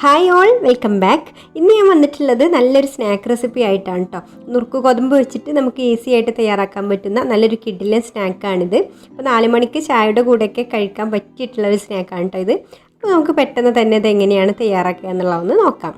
Hi all, welcome back. ഇന്ന് ഞാൻ വന്നിട്ടുള്ളത് നല്ലൊരു സ്നാക്ക് റെസിപ്പി ആയിട്ടാണ് കേട്ടോ. നുറുക്ക് ഗോതമ്പ് വെച്ചിട്ട് നമുക്ക് ഈസി ആയിട്ട് തയ്യാറാക്കാൻ പറ്റുന്ന നല്ലൊരു കിഡിലൻ സ്നാക്കാണിത്. അപ്പോൾ 4 മണിക്ക് ചായയുടെ കൂടെയൊക്കെ കഴിക്കാൻ പറ്റിയിട്ടുള്ളൊരു സ്നാക്കാണ് കേട്ടോ ഇത്. അപ്പോൾ നമുക്ക് പെട്ടെന്ന് തന്നെ ഇത് എങ്ങനെയാണ് തയ്യാറാക്കുക എന്നുള്ളതൊന്ന് നോക്കാം.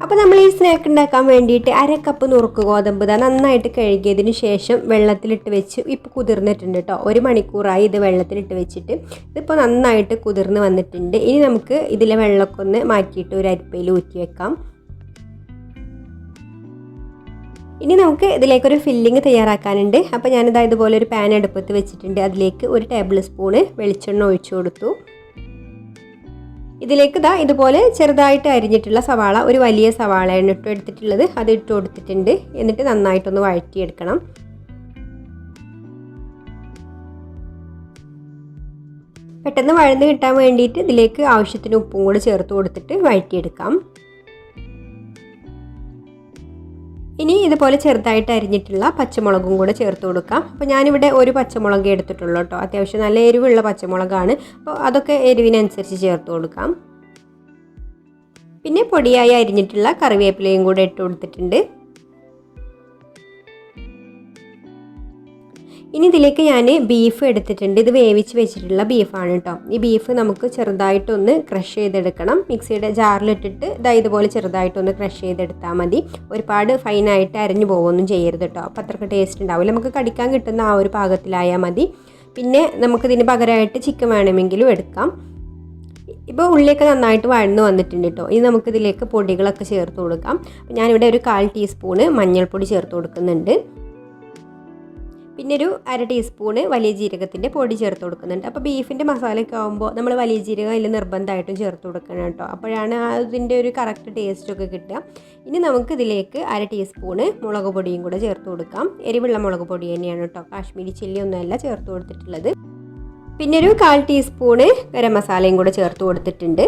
അപ്പോൾ നമ്മൾ ഈ സ്നാക്ക് ഉണ്ടാക്കാൻ വേണ്ടിയിട്ട് 1/2 കപ്പ് നുറുക്ക് ഗോതമ്പ് നന്നായിട്ട് കഴുകിയതിന് ശേഷം വെള്ളത്തിലിട്ട് വെച്ച് ഇപ്പോൾ കുതിർന്നിട്ടുണ്ട് കേട്ടോ. 1 മണിക്കൂറായി ഇത് വെള്ളത്തിലിട്ട് വെച്ചിട്ട്. ഇതിപ്പോൾ നന്നായിട്ട് കുതിർന്ന് വന്നിട്ടുണ്ട്. ഇനി നമുക്ക് ഇതിലെ വെള്ളമൊക്കെ ഒന്ന് മാറ്റിയിട്ട് ഒരു അരിപ്പയിൽ ഊറ്റി വെക്കാം. ഇനി നമുക്ക് ഇതിലേക്കൊരു ഫില്ലിങ് തയ്യാറാക്കാനുണ്ട്. അപ്പോൾ ഞാനിതാ ഇതുപോലെ ഒരു പാൻ അടുപ്പത്ത് വെച്ചിട്ടുണ്ട്. അതിലേക്ക് 1 ടേബിൾ സ്പൂണ് വെളിച്ചെണ്ണ ഒഴിച്ചു കൊടുത്തു. ഇതിലേക്ക് ഇതുപോലെ ചെറുതായിട്ട് അരിഞ്ഞിട്ടുള്ള സവാള, ഒരു വലിയ സവാളയാണ് എടുത്തിട്ടുള്ളത്, അത് ഇട്ട് കൊടുത്തിട്ടുണ്ട്. എന്നിട്ട് നന്നായിട്ടൊന്ന് വഴറ്റിയെടുക്കണം. പെട്ടെന്ന് വഴന്ന് കിട്ടാൻ വേണ്ടിയിട്ട് ഇതിലേക്ക് ആവശ്യത്തിന് ഉപ്പും കൂടി ചേർത്ത് കൊടുത്തിട്ട് വഴറ്റിയെടുക്കാം. ഇനി ഇതുപോലെ ചെറുതായിട്ട് അരിഞ്ഞിട്ടുള്ള പച്ചമുളകും കൂടെ ചേർത്ത് കൊടുക്കാം. അപ്പോൾ ഞാനിവിടെ ഒരു പച്ചമുളക് എടുത്തിട്ടുള്ളൂ കേട്ടോ. അത്യാവശ്യം നല്ല എരിവുള്ള പച്ചമുളകാണ്. അപ്പോൾ അതൊക്കെ എരിവിനനുസരിച്ച് ചേർത്ത് കൊടുക്കാം. പിന്നെ പൊടിയായി അരിഞ്ഞിട്ടുള്ള കറിവേപ്പിലയും കൂടെ ഇട്ട് കൊടുത്തിട്ടുണ്ട്. ഇനി ഇതിലേക്ക് ഞാൻ ബീഫ് എടുത്തിട്ടുണ്ട്. ഇത് വേവിച്ച് വെച്ചിട്ടുള്ള ബീഫാണ് കേട്ടോ. ഈ ബീഫ് നമുക്ക് ചെറുതായിട്ടൊന്ന് ക്രഷ് ചെയ്തെടുക്കണം. മിക്സിയുടെ ജാറിലിട്ടിട്ട് ഇതുപോലെ ചെറുതായിട്ടൊന്ന് ക്രഷ് ചെയ്തെടുത്താൽ മതി. ഒരുപാട് ഫൈനായിട്ട് അരിഞ്ഞു പോകുകയൊന്നും ചെയ്യരുത് കേട്ടോ. അപ്പോൾ അത്രയ്ക്ക് ടേസ്റ്റ് ഉണ്ടാവില്ല. നമുക്ക് കടിക്കാൻ കിട്ടുന്ന ആ ഒരു പാകത്തിലായാൽ മതി. പിന്നെ നമുക്കിതിന് പകരമായിട്ട് ചിക്കൻ വേണമെങ്കിലും എടുക്കാം. ഇപ്പോൾ ഉള്ളിയൊക്കെ നന്നായിട്ട് വഴന്ന് വന്നിട്ടുണ്ട് കേട്ടോ. ഇനി നമുക്കിതിലേക്ക് പൊടികളൊക്കെ ചേർത്ത് കൊടുക്കാം. ഞാനിവിടെ ഒരു 1/4 ടീസ്പൂണ് മഞ്ഞൾപ്പൊടി ചേർത്ത് കൊടുക്കുന്നുണ്ട്. പിന്നെ ഒരു 1/2 ടീസ്പൂണ് വലിയ ജീരകത്തിൻ്റെ പൊടി ചേർത്ത് കൊടുക്കുന്നുണ്ട്. അപ്പോൾ ബീഫിൻ്റെ മസാലയൊക്കെ ആകുമ്പോൾ നമ്മൾ വലിയ ജീരകം അതിൽ നിർബന്ധമായിട്ടും ചേർത്ത് കൊടുക്കണം കേട്ടോ. അപ്പോഴാണ് അതിൻ്റെ ഒരു കറക്റ്റ് ടേസ്റ്റൊക്കെ കിട്ടുക. ഇനി നമുക്ക് ഇതിലേക്ക് 1/2 ടീസ്പൂണ് മുളക് പൊടിയും കൂടെ ചേർത്ത് കൊടുക്കാം. എരിവുള്ള മുളക് പൊടി തന്നെയാണ് കേട്ടോ, കാശ്മീരി ചില്ലി ഒന്നുമല്ല ചേർത്ത് കൊടുത്തിട്ടുള്ളത്. പിന്നെ ഒരു 1/4 ടീസ്പൂണ് ഗരം മസാലയും കൂടെ ചേർത്ത് കൊടുത്തിട്ടുണ്ട്.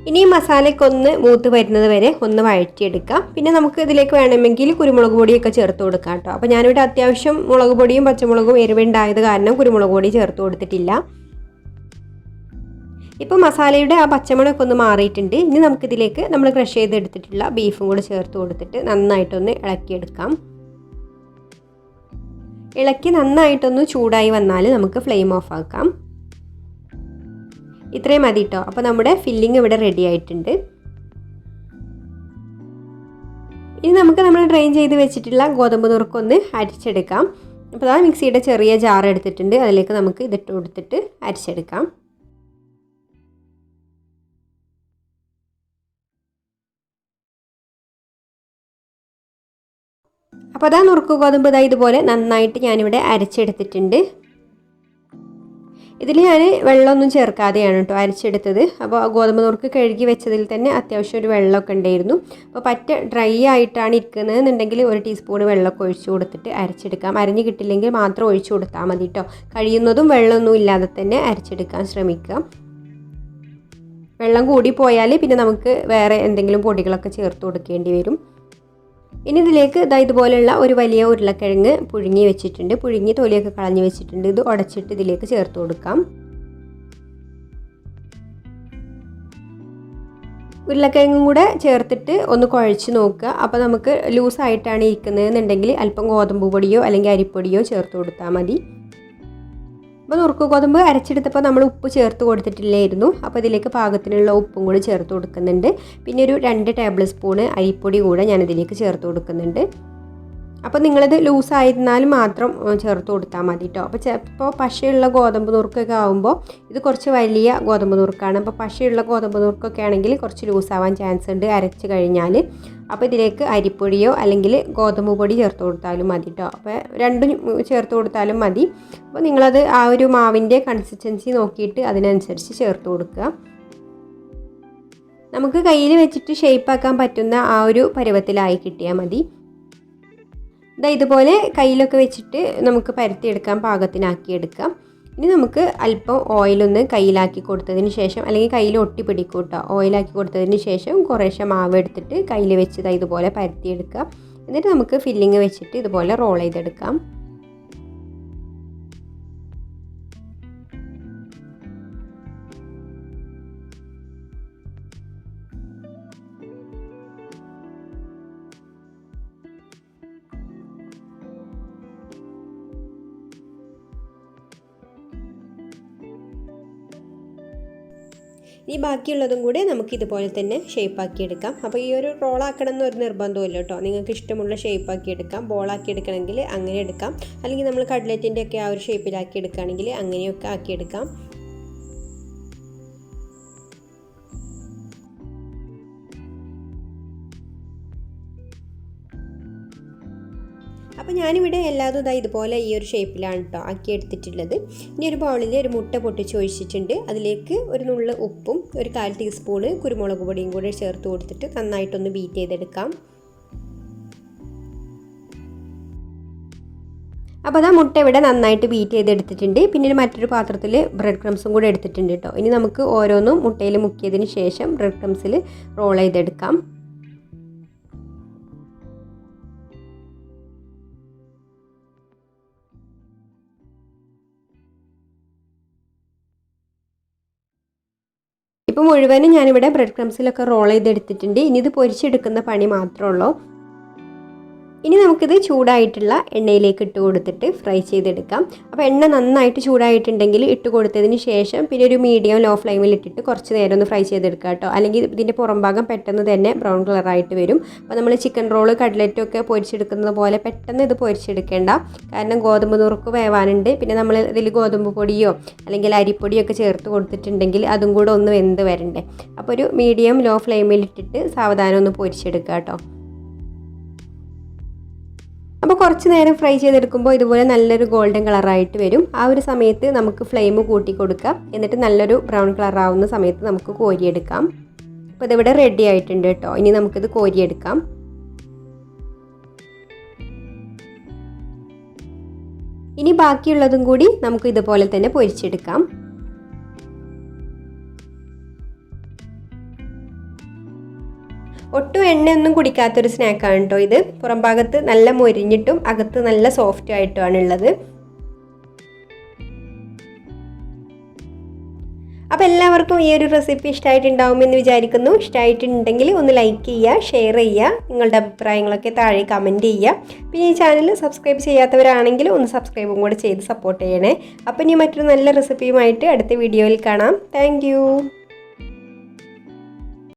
ഇനി മസാലയ്ക്കൊന്ന് മൂത്ത് വരുന്നത് വരെ ഒന്ന് വഴറ്റിയെടുക്കാം. പിന്നെ നമുക്ക് ഇതിലേക്ക് വേണമെങ്കിൽ കുരുമുളക് പൊടിയൊക്കെ ചേർത്ത് കൊടുക്കാം കേട്ടോ. അപ്പോൾ ഞാനിവിടെ അത്യാവശ്യം മുളക് പൊടിയും പച്ചമുളകും എരിവുണ്ടായത് കാരണം കുരുമുളക് പൊടി ചേർത്ത് കൊടുത്തിട്ടില്ല. ഇപ്പോൾ മസാലയുടെ ആ പച്ചമുളകൊക്കെ ഒന്ന് മാറിയിട്ടുണ്ട്. ഇനി നമുക്കിതിലേക്ക് നമ്മൾ ക്രഷ് ചെയ്തെടുത്തിട്ടുള്ള ബീഫും കൂടെ ചേർത്ത് കൊടുത്തിട്ട് നന്നായിട്ടൊന്ന് ഇളക്കിയെടുക്കാം. ഇളക്കി നന്നായിട്ടൊന്ന് ചൂടായി വന്നാൽ നമുക്ക് ഫ്ലെയിം ഓഫ് ആക്കാം. ഇത്രയും മതി കേട്ടോ. അപ്പോൾ നമ്മുടെ ഫില്ലിങ് ഇവിടെ റെഡി ആയിട്ടുണ്ട്. ഇനി നമുക്ക് നമ്മൾ ഡ്രെയിൻ ചെയ്ത് വെച്ചിട്ടുള്ള ഗോതമ്പ് നുറുക്കൊന്ന് അരിച്ചെടുക്കാം. അപ്പോൾ മിക്സിയുടെ ചെറിയ ജാർ എടുത്തിട്ടുണ്ട്. അതിലേക്ക് നമുക്ക് ഇതിട്ട് കൊടുത്തിട്ട് അരിച്ചെടുക്കാം. അപ്പോൾ നുറുക്ക് ഗോതമ്പ് ഇതുപോലെ നന്നായിട്ട് ഞാനിവിടെ അരച്ചെടുത്തിട്ടുണ്ട്. ഇതിൽ ഞാൻ വെള്ളമൊന്നും ചേർക്കാതെയാണ് കേട്ടോ അരച്ചെടുത്തത്. അപ്പോൾ ഗോതമ്പ് നുറുക്ക് കഴുകി വെച്ചതിൽ തന്നെ അത്യാവശ്യം ഒരു വെള്ളമൊക്കെ ഉണ്ടായിരുന്നു. അപ്പോൾ പറ്റ ഡ്രൈ ആയിട്ടാണ് ഇരിക്കുന്നത് എന്നുണ്ടെങ്കിൽ 1 ടീസ്പൂൺ വെള്ളമൊക്കെ ഒഴിച്ചു കൊടുത്തിട്ട് അരച്ചെടുക്കാം. അരിഞ്ഞ് കിട്ടില്ലെങ്കിൽ മാത്രം ഒഴിച്ചു കൊടുത്താൽ മതി കേട്ടോ. കഴിയുന്നതും വെള്ളമൊന്നും ഇല്ലാതെ തന്നെ അരച്ചെടുക്കാൻ ശ്രമിക്കുക. വെള്ളം കൂടി പോയാൽ പിന്നെ നമുക്ക് വേറെ എന്തെങ്കിലും പൊടികളൊക്കെ ചേർത്ത് കൊടുക്കേണ്ടി വരും. ഇനി ഇതിലേക്ക് ഇതുപോലെയുള്ള ഒരു വലിയ ഉരുളക്കിഴങ്ങ് പുഴുങ്ങി വെച്ചിട്ടുണ്ട്. പുഴുങ്ങി തൊലിയൊക്കെ കളഞ്ഞ് വെച്ചിട്ടുണ്ട്. ഇത് ഉടച്ചിട്ട് ഇതിലേക്ക് ചേർത്ത് കൊടുക്കാം. ഉരുളക്കിഴങ്ങും കൂടെ ചേർത്തിട്ട് ഒന്ന് കുഴച്ച് നോക്കുക. അപ്പോൾ നമുക്ക് ലൂസായിട്ടാണ് ഇരിക്കുന്നതെന്നുണ്ടെങ്കിൽ അല്പം ഗോതമ്പ് പൊടിയോ അല്ലെങ്കിൽ അരിപ്പൊടിയോ ചേർത്ത് കൊടുത്താൽ മതി. അപ്പോൾ നുറുക്ക് ഗോതമ്പ് അരച്ചെടുത്തപ്പോൾ നമ്മൾ ഉപ്പ് ചേർത്ത് കൊടുത്തിട്ടില്ലായിരുന്നു. അപ്പോൾ ഇതിലേക്ക് പാകത്തിനുള്ള ഉപ്പും കൂടി ചേർത്ത് കൊടുക്കുന്നുണ്ട്. പിന്നെ ഒരു 2 ടേബിൾ സ്പൂണ് അരിപ്പൊടി കൂടെ ഞാനിതിലേക്ക് ചേർത്ത് കൊടുക്കുന്നുണ്ട്. അപ്പോൾ നിങ്ങളിത് ലൂസായിരുന്നാലും മാത്രം ചേർത്ത് കൊടുത്താൽ മതി കേട്ടോ. അപ്പോൾ ചിലപ്പോൾ പശയുള്ള ഗോതമ്പ് നുറുക്കൊക്കെ ആകുമ്പോൾ ഇത് കുറച്ച് വലിയ ഗോതമ്പ് നുറുക്കാണ്. അപ്പോൾ പശയുള്ള ഗോതമ്പ് നുറുക്കൊക്കെ ആണെങ്കിൽ കുറച്ച് ലൂസാവാൻ ചാൻസ് ഉണ്ട് അരച്ച് കഴിഞ്ഞാൽ. അപ്പോൾ ഇതിലേക്ക് അരിപ്പൊടിയോ അല്ലെങ്കിൽ ഗോതമ്പ് പൊടി ചേർത്ത് കൊടുത്താലും മതി കേട്ടോ. അപ്പോൾ രണ്ടും ചേർത്ത് കൊടുത്താലും മതി. അപ്പോൾ നിങ്ങളത് ആ ഒരു മാവിൻ്റെ കൺസിസ്റ്റൻസി നോക്കിയിട്ട് അതിനനുസരിച്ച് ചേർത്ത് കൊടുക്കുക. നമുക്ക് കയ്യിൽ വെച്ചിട്ട് ഷേപ്പാക്കാൻ പറ്റുന്ന ആ ഒരു പരുവത്തിലായി കിട്ടിയാൽ മതി. ഇതുപോലെ കയ്യിലൊക്കെ വെച്ചിട്ട് നമുക്ക് പരത്തിയെടുക്കാൻ പാകത്തിനാക്കിയെടുക്കാം. ഇനി നമുക്ക് അല്പം ഓയിലൊന്ന് കയ്യിലാക്കി കൊടുത്തതിന് ശേഷം, അല്ലെങ്കിൽ കയ്യിൽ ഒട്ടി പിടിക്കും കേട്ടോ, ഓയിലാക്കി കൊടുത്തതിന് ശേഷം കുറേശ്ശെ മാവ് എടുത്തിട്ട് കയ്യിൽ വെച്ച് ഇതുപോലെ പരത്തിയെടുക്കുക. എന്നിട്ട് നമുക്ക് ഫില്ലിങ് വെച്ചിട്ട് ഇതുപോലെ റോൾ ചെയ്തെടുക്കാം. ഈ ബാക്കിയുള്ളതും കൂടി നമുക്ക് ഇതുപോലെ തന്നെ ഷേപ്പാക്കി എടുക്കാം. അപ്പോൾ ഈ ഒരു റോളാക്കണം എന്നൊരു നിർബന്ധമില്ല കേട്ടോ. നിങ്ങൾക്ക് ഇഷ്ടമുള്ള ഷേപ്പാക്കി എടുക്കാം. ബോളാക്കി എടുക്കണമെങ്കിൽ അങ്ങനെ എടുക്കാം, അല്ലെങ്കിൽ നമ്മൾ കട്ട്ലറ്റിൻ്റെ ഒക്കെ ആ ഒരു ഷേപ്പിലാക്കി എടുക്കുകയാണെങ്കിൽ അങ്ങനെയൊക്കെ ആക്കിയെടുക്കാം. അപ്പോൾ ഞാനിവിടെ എല്ലാതും ഇതുപോലെ ഈ ഒരു ഷേപ്പിലാണ് കേട്ടോ ആക്കി എടുത്തിട്ടുള്ളത്. ഇനി ഒരു ബൗളിൽ ഒരു മുട്ട പൊട്ടിച്ച് ഒഴിച്ചിട്ടുണ്ട്. അതിലേക്ക് ഒരു നുള്ള് ഉപ്പും ഒരു 1/4 ടീസ്പൂണ് കുരുമുളക് പൊടിയും കൂടി ചേർത്ത് കൊടുത്തിട്ട് നന്നായിട്ടൊന്ന് ബീറ്റ് ചെയ്തെടുക്കാം. അപ്പോൾ അതാ മുട്ട ഇവിടെ നന്നായിട്ട് ബീറ്റ് ചെയ്തെടുത്തിട്ടുണ്ട്. പിന്നെ മറ്റൊരു പാത്രത്തിൽ ബ്രെഡ് ക്രംസും കൂടി എടുത്തിട്ടുണ്ട് കേട്ടോ. ഇനി നമുക്ക് ഓരോന്നും മുട്ടയിൽ മുക്കിയതിന് ശേഷം ബ്രെഡ് ക്രംസിൽ റോൾ ചെയ്തെടുക്കാം. ഇപ്പോൾ മുഴുവനും ഞാനിവിടെ ബ്രെഡ് ക്രംസിലൊക്കെ റോൾ ചെയ്തെടുത്തിട്ടുണ്ട്. ഇനി ഇത് പൊരിച്ചെടുക്കുന്ന പണി മാത്രമേ ഉള്ളൂ. ഇനി നമുക്കിത് ചൂടായിട്ടുള്ള എണ്ണയിലേക്ക് ഇട്ട് കൊടുത്തിട്ട് ഫ്രൈ ചെയ്തെടുക്കാം. അപ്പോൾ എണ്ണ നന്നായിട്ട് ചൂടായിട്ടുണ്ടെങ്കിൽ ഇട്ട് കൊടുത്തതിന് ശേഷം പിന്നെ ഒരു മീഡിയം ലോ ഫ്ലെയിമിൽ ഇട്ടിട്ട് കുറച്ച് നേരം ഒന്ന് ഫ്രൈ ചെയ്തെടുക്കുക കേട്ടോ. അല്ലെങ്കിൽ ഇതിൻ്റെ പുറം ഭാഗം പെട്ടെന്ന് തന്നെ ബ്രൗൺ കളറായിട്ട് വരും. അപ്പോൾ നമ്മൾ ചിക്കൻ റോള് കട്ട്ലറ്റൊക്കെ പൊരിച്ചെടുക്കുന്നത് പോലെ പെട്ടെന്ന് ഇത് പൊരിച്ചെടുക്കേണ്ട. കാരണം ഗോതമ്പ് നുറുക്ക് വേവാനുണ്ട്. പിന്നെ നമ്മൾ ഇതിൽ ഗോതമ്പ് പൊടിയോ അല്ലെങ്കിൽ അരിപ്പൊടിയോ ഒക്കെ ചേർത്ത് കൊടുത്തിട്ടുണ്ടെങ്കിൽ അതും കൂടെ ഒന്ന് വെന്ത് വരണ്ടേ. അപ്പോൾ ഒരു മീഡിയം ലോ ഫ്ലെയിമിൽ ഇട്ടിട്ട് സാവധാനം ഒന്ന് പൊരിച്ചെടുക്കുക കേട്ടോ. അപ്പോൾ കുറച്ച് നേരം ഫ്രൈ ചെയ്തെടുക്കുമ്പോൾ ഇതുപോലെ നല്ലൊരു ഗോൾഡൻ കളറായിട്ട് വരും. ആ ഒരു സമയത്ത് നമുക്ക് ഫ്ലെയിം കൂട്ടി കൊടുക്കാം. എന്നിട്ട് നല്ലൊരു ബ്രൗൺ കളറാവുന്ന സമയത്ത് നമുക്ക് കോരിയെടുക്കാം. അപ്പോൾ ഇതിവിടെ റെഡി ആയിട്ടുണ്ട് കേട്ടോ. ഇനി നമുക്കിത് കോരിയെടുക്കാം. ഇനി ബാക്കിയുള്ളതും കൂടി നമുക്ക് ഇതുപോലെ തന്നെ പൊരിച്ചെടുക്കാം. ഒട്ടും എണ്ണയൊന്നും കുടിക്കാത്തൊരു സ്നാക്കാണ് കേട്ടോ ഇത്. പുറം ഭാഗത്ത് നല്ല മൊരിഞ്ഞിട്ടും അകത്ത് നല്ല സോഫ്റ്റ് ആയിട്ടുമാണ് ഉള്ളത്. അപ്പോൾ എല്ലാവർക്കും ഈ ഒരു റെസിപ്പി ഇഷ്ടമായിട്ടുണ്ടാവുമെന്ന് വിചാരിക്കുന്നു. ഇഷ്ടമായിട്ടുണ്ടെങ്കിൽ ഒന്ന് ലൈക്ക് ചെയ്യുക, ഷെയർ ചെയ്യുക, നിങ്ങളുടെ അഭിപ്രായങ്ങളൊക്കെ താഴെ കമൻറ്റ് ചെയ്യുക. പിന്നെ ഈ ചാനൽ സബ്സ്ക്രൈബ് ചെയ്യാത്തവരാണെങ്കിൽ ഒന്ന് സബ്സ്ക്രൈബും കൂടെ ചെയ്ത് സപ്പോർട്ട് ചെയ്യണേ. അപ്പോൾ ഇനി മറ്റൊരു നല്ല റെസിപ്പിയുമായിട്ട് അടുത്ത വീഡിയോയിൽ കാണാം. താങ്ക്